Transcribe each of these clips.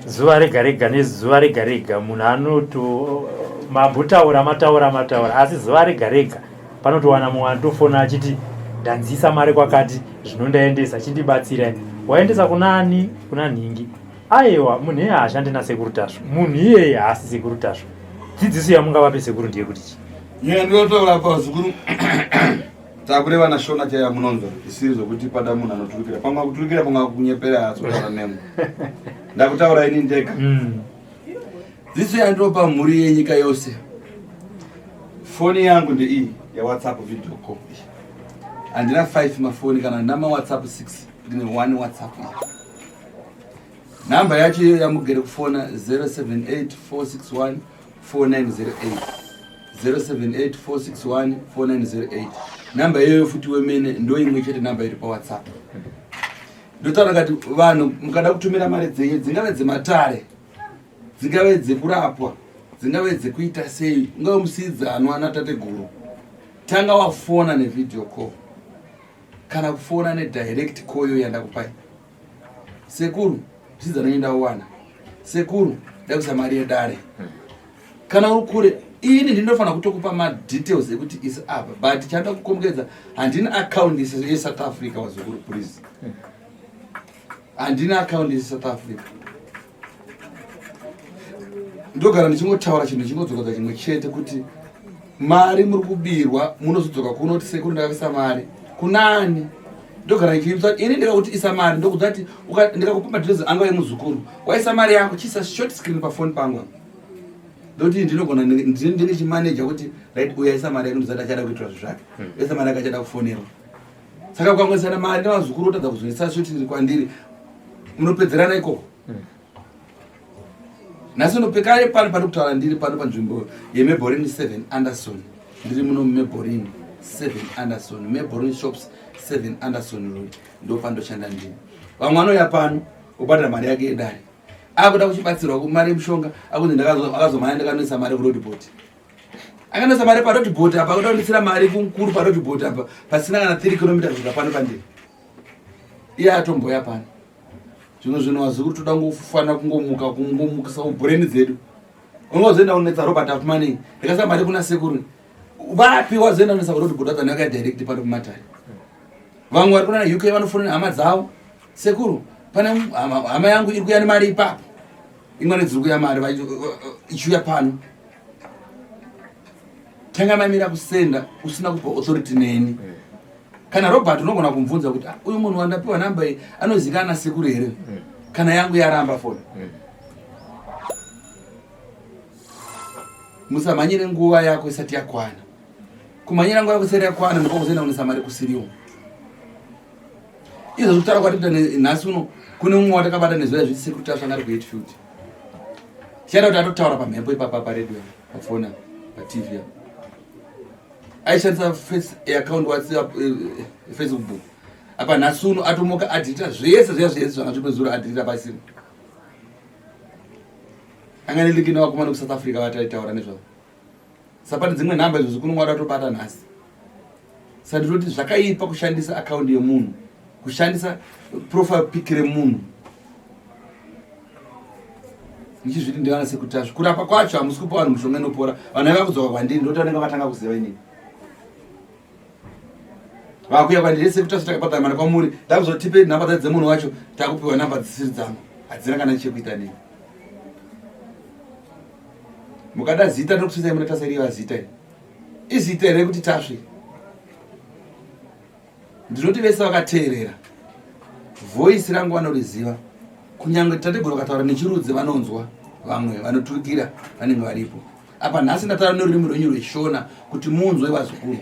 zuva rega rega nezuva rega rega munhu anoto mataura asi zuva rega rega panotowana mumwe anotofona achiti ndanzisa mari kwakati zvinondaendesa chindibatsira waendesa kunani kuna nhingi aiwa munhu iyeye haashandi nasekuru tasvo munhu iyeye haasi sekuru tasvo dzidziso yamungavape sekuru ndeyekuti chi ndinotaura pazukuru takureva nashona chaya munonzwa isiri zvokuti pada munhu anoturukira pamwe akuturukira pamwe akunyepera asotaura nemo ndakutaura ini ndega dziso yandinopa mhuri yenyika yose foni yangu ndeiyi yawhatsapp video call handina 5 mafoni kana ndina whatsapp 6 ndine 1 whatsapp namba yacho iyo yamugere kufona 078 461 4908 078 461 4908 namba iyoyo futi wemene ndo imwe chete namba iri pawhatsapp ndotaura kati vanhu mukada kutumira mari dzenyu dzingave dzematare dzingave dzekurapwa dzingave dzekuita sei ungave musidzano ana tateguru tanga wafona nevideo call kana kufona nedirect call yo yandakupai sekuru musidzano enda uwana sekuru ndakusa mari yedare kana uri kure ini ndinofanira kutokupa madetails ekuti isi apa but chanda kukomukidza handina account yeSouth Africa wazukuru please handina account yeSouth Africa ndogara ndichingotaura chinhu chingodzoka chimwe chete kuti mari muri kubirwa munozodzoka kunoti sekuru ndakavisa mari kunani ndogara ndichiipsa ini ndikakuti isa mari ndokudza kuti ndikakupa madetails anga emuzukuru waisa mari yako chisa short screen pafoni pangu ndoti ndinogona ndine chimanager kuti right uyaisa mari yako ndizati achada kuitira zvake uyaisa mari yako achada kufonerwa saka kukangoisana mari nevazukuru otadza kuzoisa shoti riri kwandiri munopedzerana ikoko nhasi unopekare pano pari kutaura ndiri pano panzvimbo yeMeborin 7 Anderson ndiri muno Meborin 7 Anderson Meborin shops 7 Anderson road ndo pandoshanda ndiri vamwe anoya pano ubhadhara mari yake yedare akuda kuchibatsirwa kumari mushonga akunzi akazomanya ndakanoisa mari kuroadbot akanoisa mari paroadbot apa akuda kundisira mari kumukuru paroadbot apa pasina kana 3 km kusvika pano pandiri iye atomboya pano zvino wazukuru toda ngofanira kungomukisa brain dzedu ungozoenda unetsa Robert Afmani ndikasa mari kuna sekuru vapi wazoenda unetsa roadbot adzanaka direct pano kumatari vamwe vari kuna UK vanofonera hama dzavo sekuru pane hama yangu iri kuya nemari ipapo imwe nedziri kuya mari ichiuya pano tanga mamira kusenda usina kupa authority neni kana Robert unogona kumubvunza kuti uyu munhu wandapiwa namba iyi anozikanwa sekuru here kana yangu yaramba foni musamanyire nguva yako isati yakwana kumanyira nguva yako isati yakwana ndikokuzoenda kunesa mari kusiriwo izvo zvekutaura kwatita nhasi uno kune mumwe watakabata nezuva zviti sekuru tasvangari kuHatfield chiada kuti atotaura pamhepo ipapa paredio pafona patv aishandisa account WhatsApp Facebook apa nhasi uno atomoka adhirita zvese zvangazvipezuro adhirita pasina anganelekina vakomana kuSouth Africa vataitaura nezvavo sapane dzimwe nhamba izvo zvikunongwada atobata nhasi saka ndinoti zvakaipa kushandisa account yemunhu kushandisa profile pic remunhu ndichizviti ndivana sekutazvo kurapa kwacho hamusi kupa vanhu mushonga inopora vanhu vaiva kudzoka kwandiri ndoti vanenge vatanga kuziva inini vakuya kwandiri sekutazvo takapata mari kwamuri ndakuzotipe nhamba dzai dzemunhu wacho takupiwa nhamba dzisiri dzangu hadzina kana chekuita nei mukada zita ndokusvitsai muna tasariva zita izita here kuti tasvi ndinoti vese vakateerera voisi rangu vanoriziva kunyange tateguru vakataura nechirudzi vanonzwa vamwe vanoturikira vanenge varipo apa nhasi ndataura nerurimi rwenyu rweshona kuti munzwe vazukuru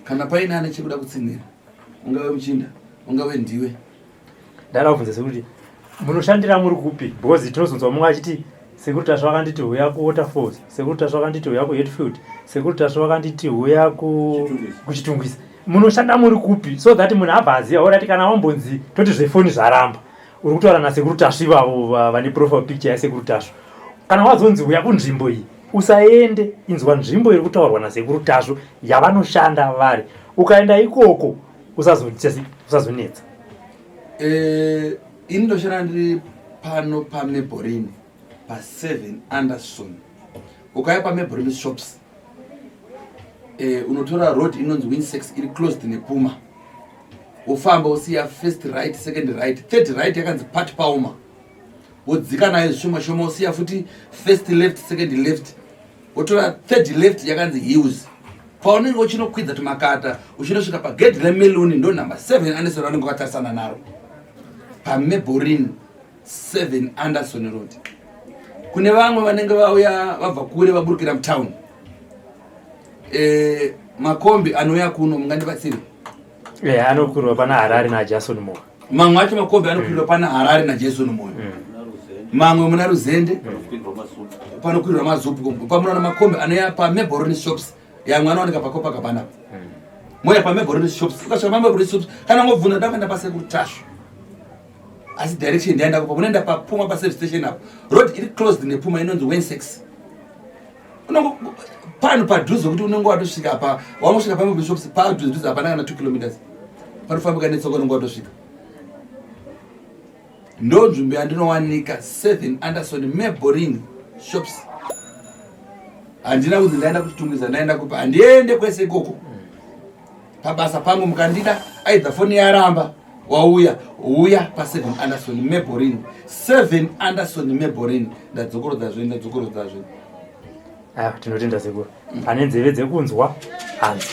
kana paine ane chekuda kutsinira ungave muchinda ungave ndiwe ndada kubvunza sekuti munoshandira muri kupi because tinozonzwa mumwe achiti sekuru tasvo vakanditi huya kuWaterfalls sekuru tasvo vakanditi huya kuHatfield sekuru tasvo vakanditi huya kuchitungwisa munoshanda muri kupi so that munhu abva aziva orati kana wambonzi toti zvefoni zvaramba uri kutaura nasekuru tasvo ivavo vane profile picture yasekuru tasvo kana wazonzi uya kunzvimbo iyi usaende inzwa nzvimbo iri kutaurwa nasekuru tasvo yavanoshanda vari ukaenda ikoko usazonetsa. Ini ndoshanda ndiri pano paMaybelline pa7 Anderson. Ukaya paMaybelline shops unotora road inonzi Winsex iri closed nePuma. Ufamba usiya first right, second right, third right yakanzi part pauma. Wodzika nayo zvishoma shoma usiya futi first left, second left. Wotora third left yakanzi Hills. Paunenge uchinokwidza tumakata uchinosvika pagedhi reMeloni ndo number 7 Anderson anenge akatarisana naro. PaMaybelline 7 Anderson Road. Kune vamwe vanenge vauya vabva kure vaburukira mutown. Makombi anouya kuno mungandibatsire. Anokurirwa pana Harare naJason Moyo. Mamwe acho makombi anokurirwa pana Harare naJason Moyo. Mamwe muna Ruzende panokurirwa mazupu. Pamunoona makombi anouya paMaybelline shops. Yamwe anowanika pakopa kapana. Moya paMaybelline shops. Ukasvika paMaybelline shops kana ngobvuna ndakaenda paSekuru Tashu. Asi direction ndaenda kupa unoenda paPuma paservice station apo. Road iri closed nePuma inonzi Winsex. Unongo pano padhuze kuti unenge watosvika pa wamosvika paMaybelline shops padhuze hapana kana 2 km. Panofamba kanetsoko unenge watosvika. Ndo nzvimbo yandinowanika 7 Anderson Maybelline shops. Handina kuti ndaenda kuchitungwiza ndaenda kupa handiende kwese ikoko. Pabasa pangu mukandida aidha foni yaramba wauya uya pa7 Anderson Maybelline 7 Anderson Maybelline ndadzokorodza zvino. Tinotenda sekuru. Ane nzeve dzekunzwa hanzi.